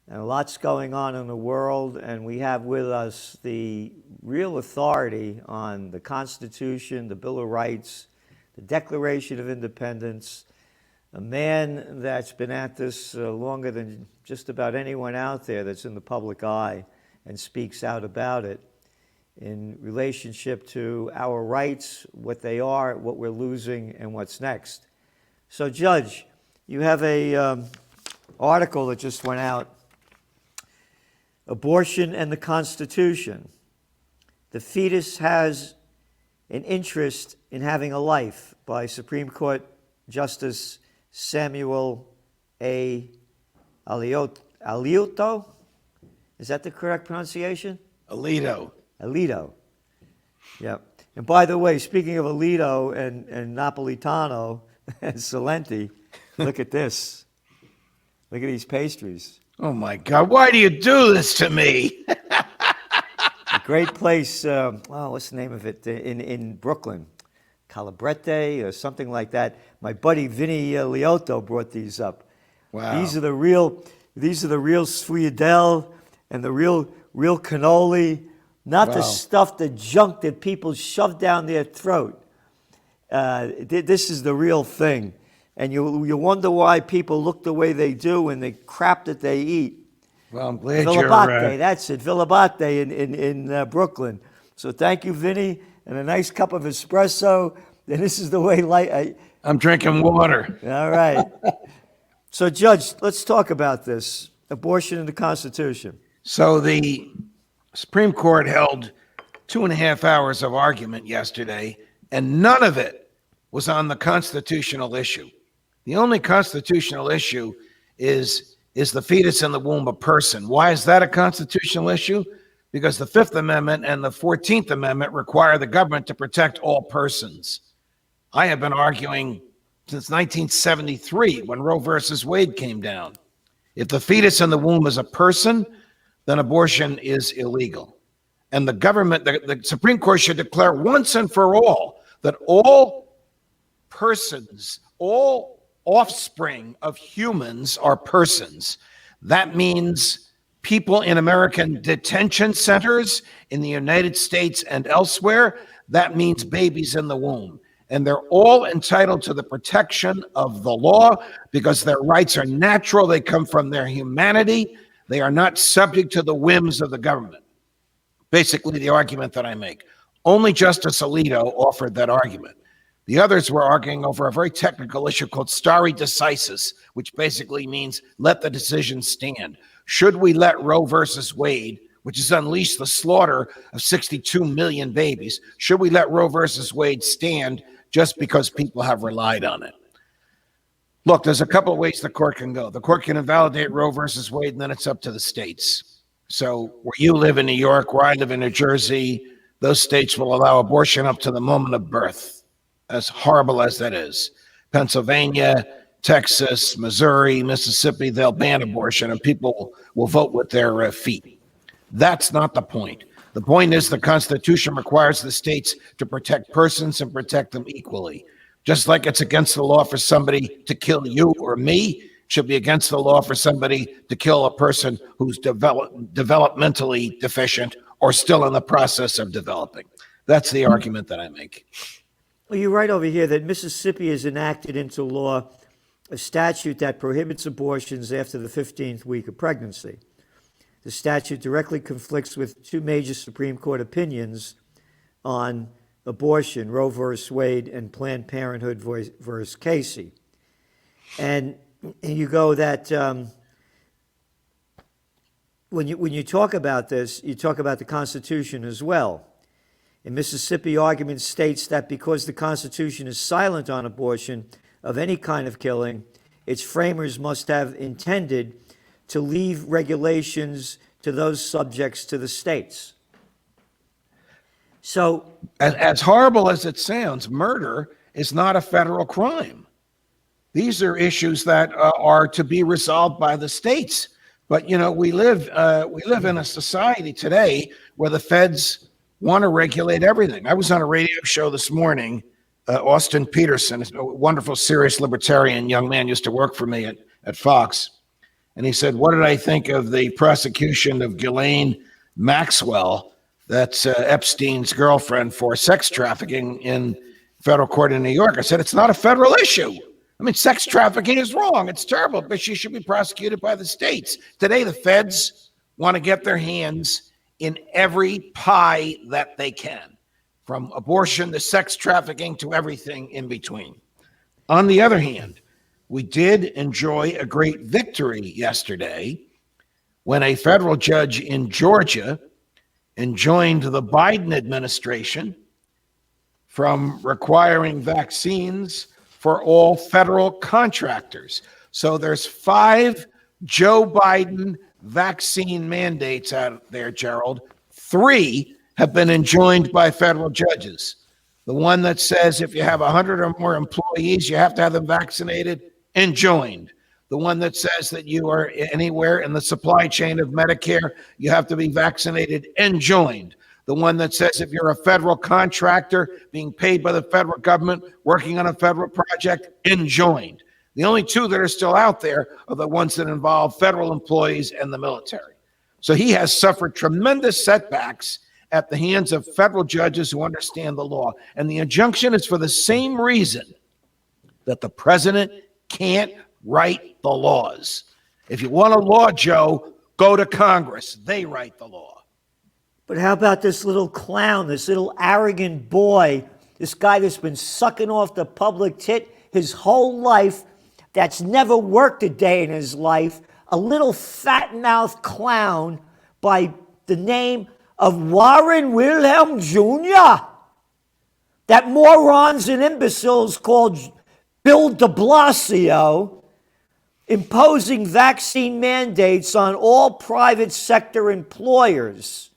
and lots going on in the world, and we have with us the real authority on the Constitution, the Bill of Rights, the Declaration of Independence, a man that's been at this longer than just about anyone out there that's in the public eye and speaks out about it in relationship to our rights, what they are, what we're losing, and what's next. So, Judge, you have a article that just went out, Abortion and the Constitution. The fetus has an interest in having a life, by Supreme Court Justice Samuel A. Alito. Is that the correct pronunciation? Alito. Yeah. And by the way, speaking of Alito and Napolitano and Celente, look at this. Look at these pastries. Oh my God, why do you do this to me? A great place, what's the name of it, in Brooklyn? Calabrete or something like that. My buddy Vinny Liotto brought these up. Wow. These are the real sfuyadel and the real cannoli, not the stuff, the junk that people shove down their throat. This is the real thing. And you wonder why people look the way they do and the crap that they eat. Well, I'm glad Villabate, that's it, Villabate in Brooklyn. So thank you, Vinny, and a nice cup of espresso. And this is the way I'm drinking water. All right. So, Judge, let's talk about this, abortion and the Constitution. So the Supreme Court held 2.5 hours of argument yesterday, and none of it was on the constitutional issue. The only constitutional issue is the fetus in the womb a person? Why is that a constitutional issue? Because the Fifth Amendment and the 14th Amendment require the government to protect all persons. I have been arguing since 1973 when Roe versus Wade came down. If the fetus in the womb is a person, then abortion is illegal. And the government, the Supreme Court should declare once and for all that all persons, all offspring of humans are persons. That means people in American detention centers in the United States and elsewhere. That means babies in the womb. And they're all entitled to the protection of the law because their rights are natural. They come from their humanity. They are not subject to the whims of the government. Basically, the argument that I make. Only Justice Alito offered that argument. The others were arguing over a very technical issue called stare decisis, which basically means let the decision stand. Should we let Roe versus Wade, which has unleashed the slaughter of 62 million babies, should we let Roe versus Wade stand just because people have relied on it? Look, there's a couple of ways the court can go. The court can invalidate Roe versus Wade, and then it's up to the states. So where you live in New York, where I live in New Jersey, those states will allow abortion up to the moment of birth, as horrible as that is. Pennsylvania, Texas, Missouri, Mississippi, they'll ban abortion, and people will vote with their feet. That's not the point. The point is the Constitution requires the states to protect persons and protect them equally. Just like it's against the law for somebody to kill you or me, it should be against the law for somebody to kill a person who's developmentally deficient or still in the process of developing. That's the argument that I make. Well, you write over here that Mississippi has enacted into law a statute that prohibits abortions after the 15th week of pregnancy. The statute directly conflicts with two major Supreme Court opinions on abortion, Roe versus Wade and Planned Parenthood versus Casey. And you go that when you talk about this, you talk about the Constitution as well. In Mississippi, argument states that because the Constitution is silent on abortion of any kind of killing, its framers must have intended to leave regulations to those subjects to the states. So, as horrible as it sounds, murder is not a federal crime. These are issues that are to be resolved by the states. But you know, we live in a society today where the feds want to regulate everything. I was on a radio show this morning. Austin Peterson, a wonderful, serious libertarian young man, used to work for me at Fox. And he said, what did I think of the prosecution of Ghislaine Maxwell, that's Epstein's girlfriend, for sex trafficking in federal court in New York? I said, it's not a federal issue. I mean, sex trafficking is wrong. It's terrible, but she should be prosecuted by the states. Today, the feds want to get their hands in every pie that they can, from abortion to sex trafficking to everything in between. On the other hand, we did enjoy a great victory yesterday when a federal judge in Georgia enjoined the Biden administration from requiring vaccines for all federal contractors. So there's 5 Joe Biden vaccine mandates out there, Gerald. 3 have been enjoined by federal judges. The one that says if you have 100 or more employees, you have to have them vaccinated, enjoined. The one that says that you are anywhere in the supply chain of Medicare, you have to be vaccinated, enjoined. The one that says if you're a federal contractor being paid by the federal government, working on a federal project, enjoined. The only 2 that are still out there are the ones that involve federal employees and the military. So he has suffered tremendous setbacks at the hands of federal judges who understand the law. And the injunction is for the same reason that the president can't write the laws. If you want a law, Joe, go to Congress. They write the law. But how about this little clown, this little arrogant boy, this guy that's been sucking off the public tit his whole life, that's never worked a day in his life, a little fat-mouthed clown by the name of Warren Wilhelm Jr., that morons and imbeciles called Bill de Blasio, imposing vaccine mandates on all private sector employers.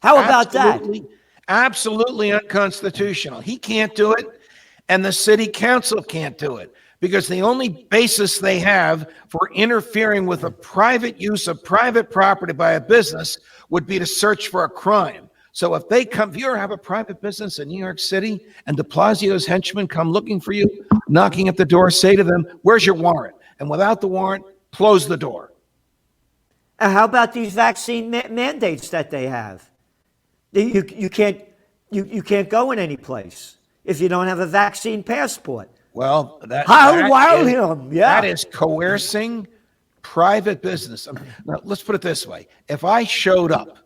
How about that? Absolutely unconstitutional. He can't do it, and the city council can't do it, because the only basis they have for interfering with a private use of private property by a business would be to search for a crime. So if you ever have a private business in New York City and de Blasio's henchmen come looking for you, knocking at the door, say to them, where's your warrant? And without the warrant, close the door. How about these vaccine mandates that they have? You can't go in any place if you don't have a vaccine passport. Well, that is coercing private business. Now, let's put it this way. If I showed up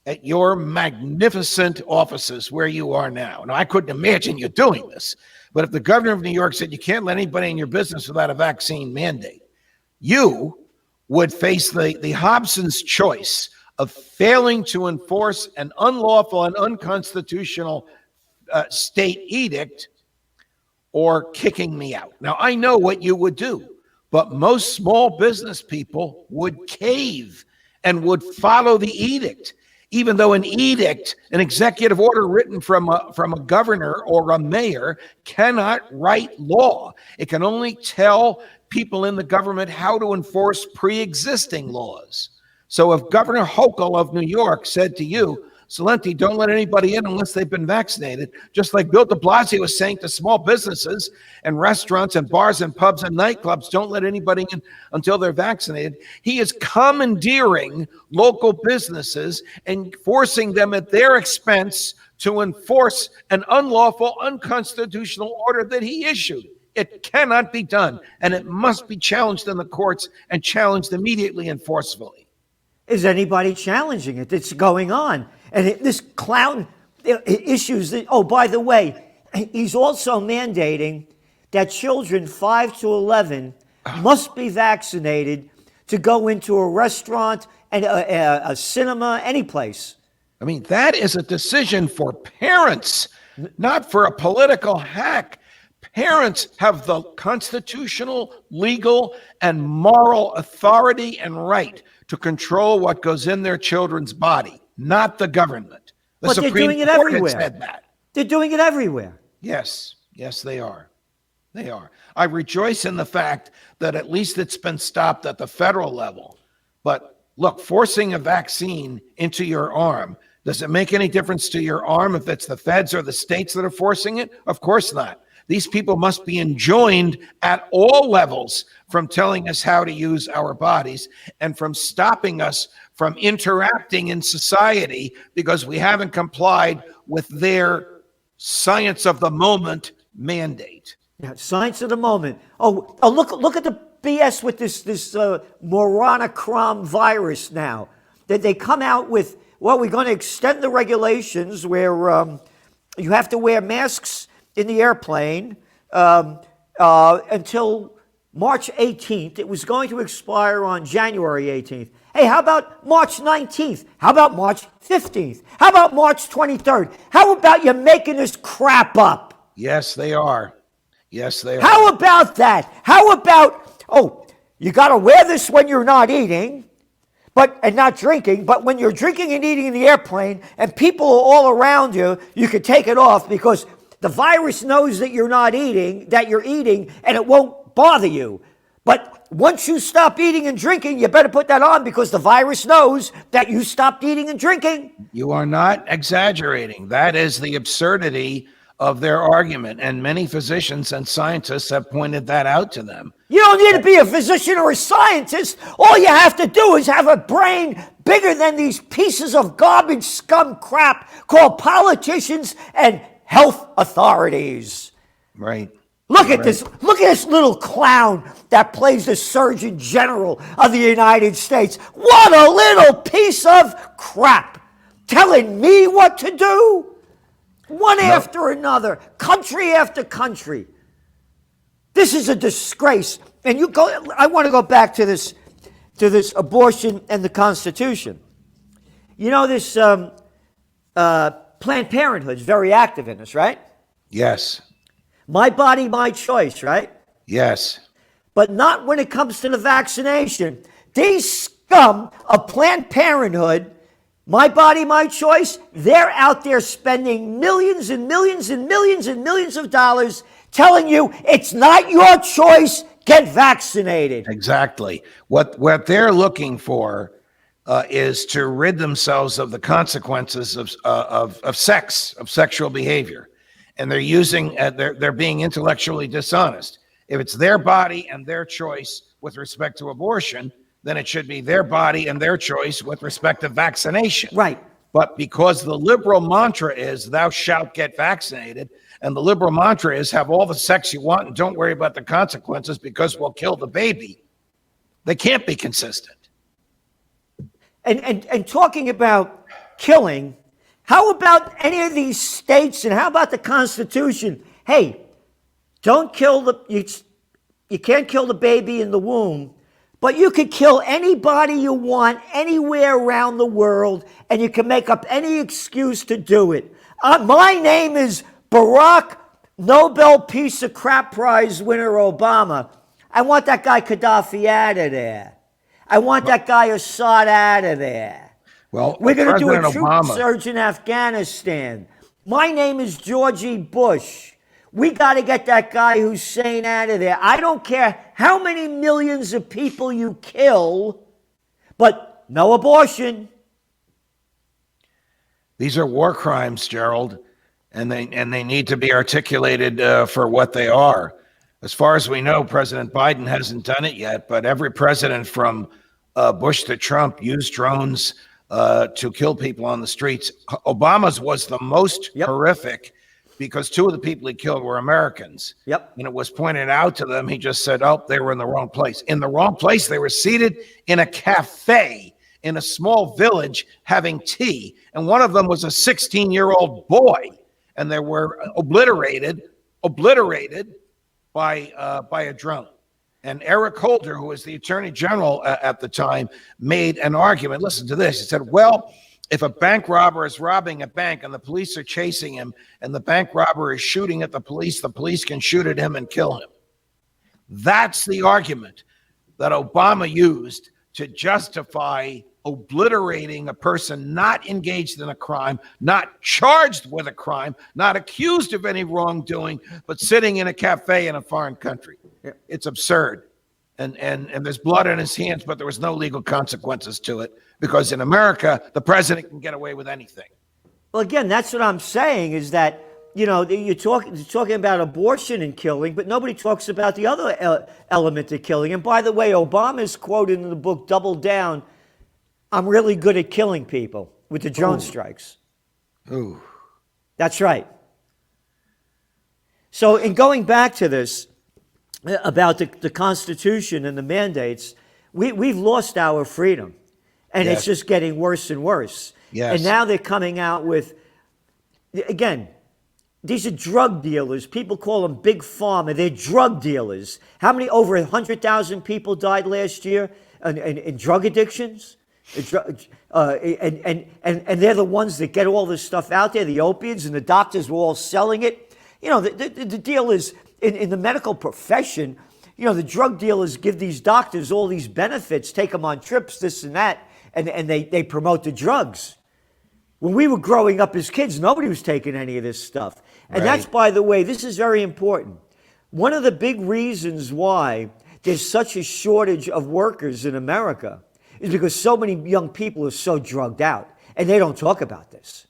at your magnificent offices where you are now, I couldn't imagine you doing this, but if the governor of New York said you can't let anybody in your business without a vaccine mandate, you would face the Hobson's choice of failing to enforce an unlawful and unconstitutional state edict or kicking me out. Now, I know what you would do, but most small business people would cave and would follow the edict, even though an edict, an executive order written from a governor or a mayor, cannot write law. It can only tell people in the government how to enforce pre-existing laws. So if Governor Hochul of New York said to you, Celente, don't let anybody in unless they've been vaccinated, just like Bill de Blasio was saying to small businesses and restaurants and bars and pubs and nightclubs, don't let anybody in until they're vaccinated. He is commandeering local businesses and forcing them at their expense to enforce an unlawful, unconstitutional order that he issued. It cannot be done, and it must be challenged in the courts and challenged immediately and forcefully. Is anybody challenging it? It's going on. And this clown issues, by the way, he's also mandating that children 5 to 11 must be vaccinated to go into a restaurant and a cinema, any place. I mean, that is a decision for parents, not for a political hack. Parents have the constitutional, legal, and moral authority and right to control what goes in their children's body, not the government. But they're doing it everywhere. Said that. They're doing it everywhere. Yes, they are. They are. I rejoice in the fact that at least it's been stopped at the federal level. But look, forcing a vaccine into your arm, does it make any difference to your arm if it's the feds or the states that are forcing it? Of course not. These people must be enjoined at all levels from telling us how to use our bodies and from stopping us from interacting in society because we haven't complied with their science of the moment mandate. Yeah, science of the moment. Look at the BS with this Moronocrom virus now. That they come out with, well, we're going to extend the regulations where you have to wear masks in the airplane until March 18th. It was going to expire on January 18th. Hey, how about March 19th? How about March 15th? How about March 23rd? How about you making this crap up? Yes, they are. Yes, they are. How about that? How about, you got to wear this when you're not eating and not drinking, but when you're drinking and eating in the airplane and people are all around you, you can take it off because the virus knows that you're not eating, that you're eating, and it won't bother you. But once you stop eating and drinking, you better put that on because the virus knows that you stopped eating and drinking. You are not exaggerating. That is the absurdity of their argument, and many physicians and scientists have pointed that out to them. You don't need to be a physician or a scientist. All you have to do is have a brain bigger than these pieces of garbage scum crap called politicians and health authorities. Right. Look at this. Look at this little clown that plays the Surgeon General of the United States. What a little piece of crap. Telling me what to do? One after another, country after country. This is a disgrace. And I want to go back to this abortion and the Constitution. You know, this Planned Parenthood is very active in this, right? Yes. My body, my choice, right? Yes. But not when it comes to the vaccination. These scum of Planned Parenthood, my body, my choice, they're out there spending millions and millions and millions and millions of dollars telling you it's not your choice, get vaccinated. Exactly. What they're looking for is to rid themselves of the consequences of sexual behavior. And they're using, they're being intellectually dishonest. If it's their body and their choice with respect to abortion, then it should be their body and their choice with respect to vaccination. Right. But because the liberal mantra is thou shalt get vaccinated, and the liberal mantra is have all the sex you want and don't worry about the consequences because we'll kill the baby, they can't be consistent. And talking about killing, how about any of these states and how about the Constitution? Hey, don't kill you can't kill the baby in the womb, but you could kill anybody you want anywhere around the world, and you can make up any excuse to do it. My name is Barack Nobel Peace of Crap Prize winner Obama. I want that guy Gaddafi out of there. I want that guy Assad out of there. Well, we're going to do a troop Obama surge in Afghanistan. My name is Georgie Bush. We got to get that guy Hussein out of there. I don't care how many millions of people you kill, but no abortion. These are war crimes, Gerald, and they need to be articulated for what they are. As far as we know, President Biden hasn't done it yet, but every president from Bush to Trump used drones to kill people on the streets. Obama's was the most horrific because two of the people he killed were Americans. Yep. And it was pointed out to them. He just said, oh, they were in the wrong place. In the wrong place, they were seated in a cafe in a small village having tea. And one of them was a 16-year-old boy. And they were obliterated by a drone. And Eric Holder, who was the attorney general at the time, made an argument. Listen to this. He said, well, if a bank robber is robbing a bank and the police are chasing him and the bank robber is shooting at the police can shoot at him and kill him. That's the argument that Obama used to justify obliterating a person not engaged in a crime, not charged with a crime, not accused of any wrongdoing, but sitting in a cafe in a foreign country. It's absurd. And there's blood in his hands, but there was no legal consequences to it because in America, the president can get away with anything. Well, again, that's what I'm saying is that you're talking about abortion and killing, but nobody talks about the other element of killing. And by the way, Obama is quoted in the book Double Down. I'm really good at killing people with the drone strikes. Ooh. That's right. So in going back to this about the Constitution and the mandates, we've lost our freedom. And Yes. it's just getting worse and worse. Yes. And now they're coming out with, again, these are drug dealers. People call them big pharma. They're drug dealers. How many, over 100,000 people died last year in drug addictions? And they're the ones that get all this stuff out there, the opiates, and the doctors were all selling it. The deal is, in the medical profession, the drug dealers give these doctors all these benefits, take them on trips, this and that, and they promote the drugs. When we were growing up as kids, nobody was taking any of this stuff. And that's, by the way, this is very important. One of the big reasons why there's such a shortage of workers in America is because so many young people are so drugged out, and they don't talk about this.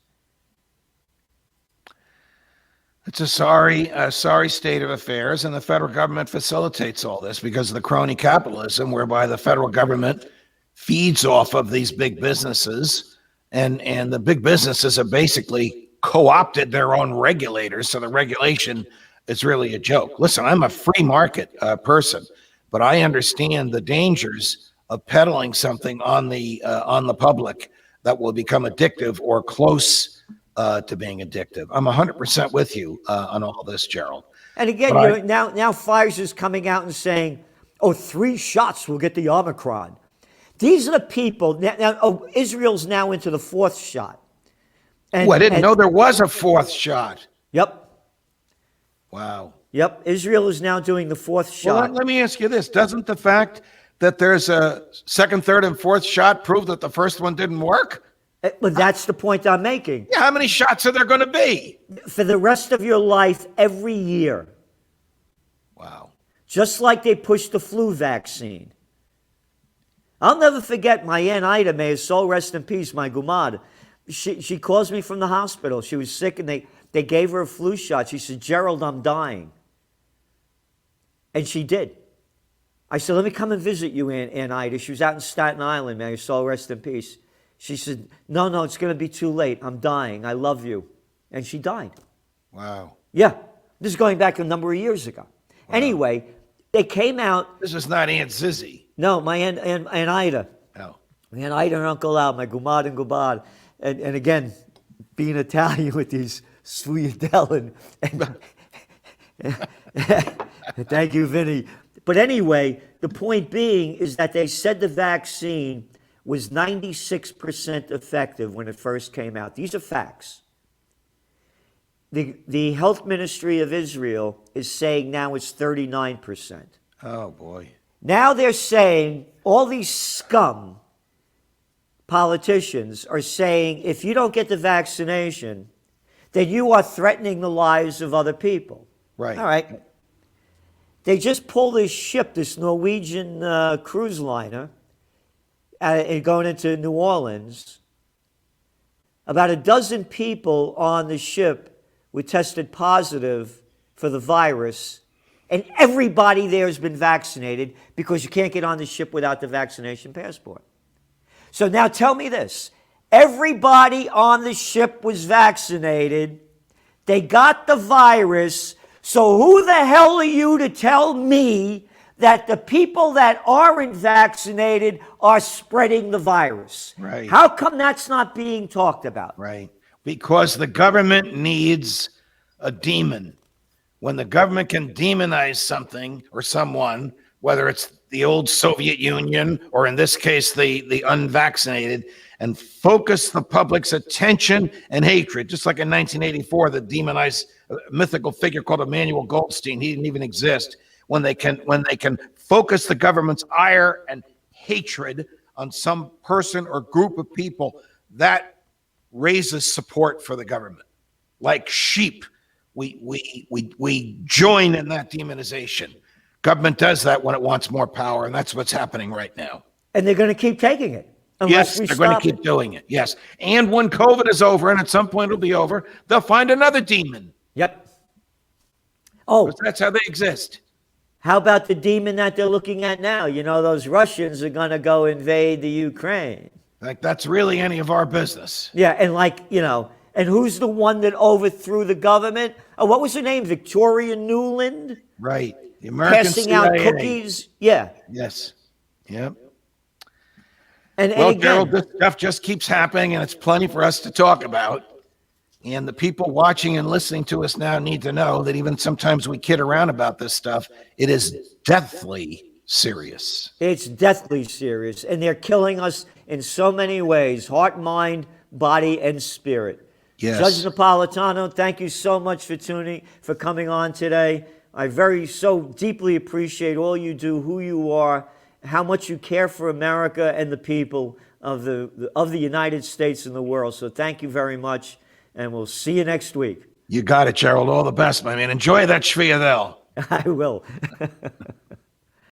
It's a sorry state of affairs, and the federal government facilitates all this because of the crony capitalism, whereby the federal government feeds off of these big businesses, and the big businesses have basically co-opted their own regulators, so the regulation is really a joke. Listen, I'm a free market person, but I understand the dangers of peddling something on the public that will become addictive or close to being addictive. I'm 100% with you on all this, Gerald. And again, now Pfizer's coming out and saying, 3 shots will get the Omicron. These are the people. Now Israel's now into the 4th shot. And, I didn't know there was a 4th shot. Yep. Wow. Yep. Israel is now doing the 4th shot. Well, let me ask you this. Doesn't the fact that there's a 2nd, 3rd, and 4th shot prove that the first one didn't work? But that's the point I'm making. Yeah, how many shots are there going to be? For the rest of your life, every year. Wow. Just like they pushed the flu vaccine. I'll never forget my Aunt Ida, may her soul rest in peace, my gumad. She calls me from the hospital. She was sick, and they gave her a flu shot. She said, Gerald, I'm dying. And she did. I said, let me come and visit you, Aunt Ida. She was out in Staten Island, may her soul rest in peace. She said, no, it's going to be too late. I'm dying. I love you. And she died. Wow. Yeah. This is going back a number of years ago. Wow. Anyway, they came out. This is not Aunt Zizzy. No, my Aunt Ida. Oh. My Aunt Ida and Uncle Al, my gumad and gubad. And again, being Italian with these sweet and thank you, Vinny. But anyway, the point being is that they said the vaccine was 96% effective when it first came out. These are facts. The health ministry of Israel is saying now it's 39%. Oh, boy. Now they're saying, all these scum politicians are saying, if you don't get the vaccination, then you are threatening the lives of other people. Right. All right. They just pulled this ship, this Norwegian cruise liner, going into New Orleans. About a dozen people on the ship were tested positive for the virus, and everybody there has been vaccinated because you can't get on the ship without the vaccination passport. So now tell me this. Everybody on the ship was vaccinated. They got the virus. So who the hell are you to tell me that the people that aren't vaccinated are spreading the virus? Right. How come that's not being talked about? Right. Because the government needs a demon. When the government can demonize something or someone, whether it's the old Soviet Union or in this case the unvaccinated, and focus the public's attention and hatred, just like in 1984, the demonized mythical figure called Emmanuel Goldstein, he didn't even exist. When they can focus the government's ire and hatred on some person or group of people, that raises support for the government. Like sheep, we join in that demonization. Government does that when it wants more power, and that's what's happening right now. And they're going to keep taking it. Yes, they're going to keep doing it. Yes. And when COVID is over, and at some point it'll be over, they'll find another demon. Yep. Oh, That's how they exist. how about the demon that they're looking at now? You know, those Russians are going to go invade the Ukraine. Like that's really any of our business. Yeah, and like, you know, and who's the one that overthrew the government? Oh, what was her name? Victoria Nuland? Right. The American Passing out CIA. cookies. Yeah. Yes. Yep. And Well, again, Gerald, this stuff just keeps happening, and it's plenty for us to talk about. And the people watching and listening to us now need to know that even sometimes we kid around about this stuff, it is deathly serious. it's deathly serious. And they're killing us in so many ways: heart, mind, body, and spirit. Yes. Judge Napolitano, thank you so much for coming on today. I so deeply appreciate all you do, who you are, how much you care for America and the people of the United States and the world. So thank you very much, and we'll see you next week. You got it, Gerald. All the best, my man. Enjoy that Shviadel. I will.